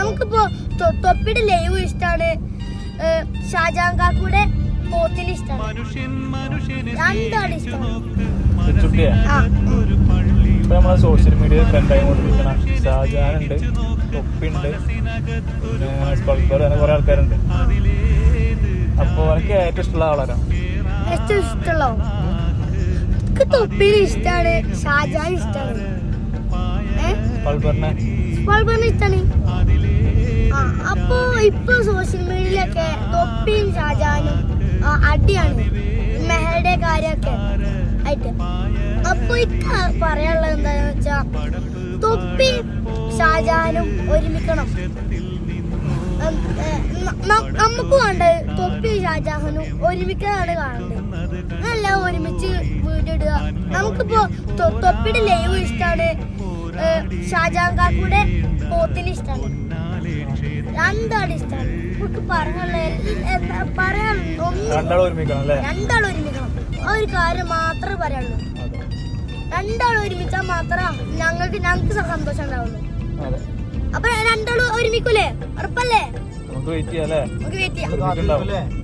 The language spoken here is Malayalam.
നമുക്കിപ്പോ തൊപ്പിയുടെ ലൈവ് ഇഷ്ടമാണ്, ഷാജാൻ കാക്കൂടെ പോത്തിന് ഇഷ്ടമാണ്. രണ്ടാണ് ഇഷ്ടമാണ്. ഇപ്പൊ നമ്മളെ സോഷ്യൽ മീഡിയ ട്രെൻഡായി കൊണ്ടിരിക്കണം. ഷാജാനുണ്ട്, തൊപ്പിയുണ്ട്, പിന്നെ സ്പൾബർ, അങ്ങനെ കുറെ ആൾക്കാരുണ്ട്. അപ്പൊ എനിക്ക് ഏറ്റവും ഇഷ്ടമുള്ള ആളാരാണ്? ഏറ്റവും ഇഷ്ടമുള്ള തൊപ്പിന് ഇഷ്ടമാണ്, ഷാജാൻ ഇഷ്ടമാണ്, സ്പൾബറിനെ ഇഷ്ടമാണ്. അപ്പൊ ഇപ്പൊ സോഷ്യൽ മീഡിയയിലൊക്കെ തൊപ്പിയും ഷാജാനും അടിയാണ്, മെഹയുടെ കാര്യമൊക്കെ ആയിട്ട്. അപ്പൊ പറയാനുള്ളത് എന്താന്ന് വെച്ചാ തൊപ്പി ഷാജാനും ഒരുമിക്കണം. നമുക്ക് വേണ്ടത് തൊപ്പി ഷാജഹാനും ഒരുമിക്കാനാണ് കാണേണ്ടത്. നല്ല ഒരുമിച്ച് വീഡിയോ ഇടുക. നമുക്കിപ്പോ തൊപ്പിയുടെ ലൈവ് ഇഷ്ടമാണ്, ഷാജാൻ കാക്കൂടെ പോത്തിന് ഇഷ്ടമാണ്. രണ്ടാണ് ഇഷ്ടമാണ്. നമുക്ക് രണ്ടാളും ഒരുമിക്കണം. ആ ഒരു കാര്യം മാത്രമേ പറയാനുള്ളൂ. രണ്ടാളും ഒരുമിച്ചാൽ മാത്രം ഞങ്ങൾക്ക് സന്തോഷം ഉണ്ടാവുള്ളൂ. അപ്പൊ രണ്ടാളും ഒരുമിക്കൂലേ? ഉറപ്പല്ലേ? നമുക്ക് വെയിറ്റ് ചെയ്യാം.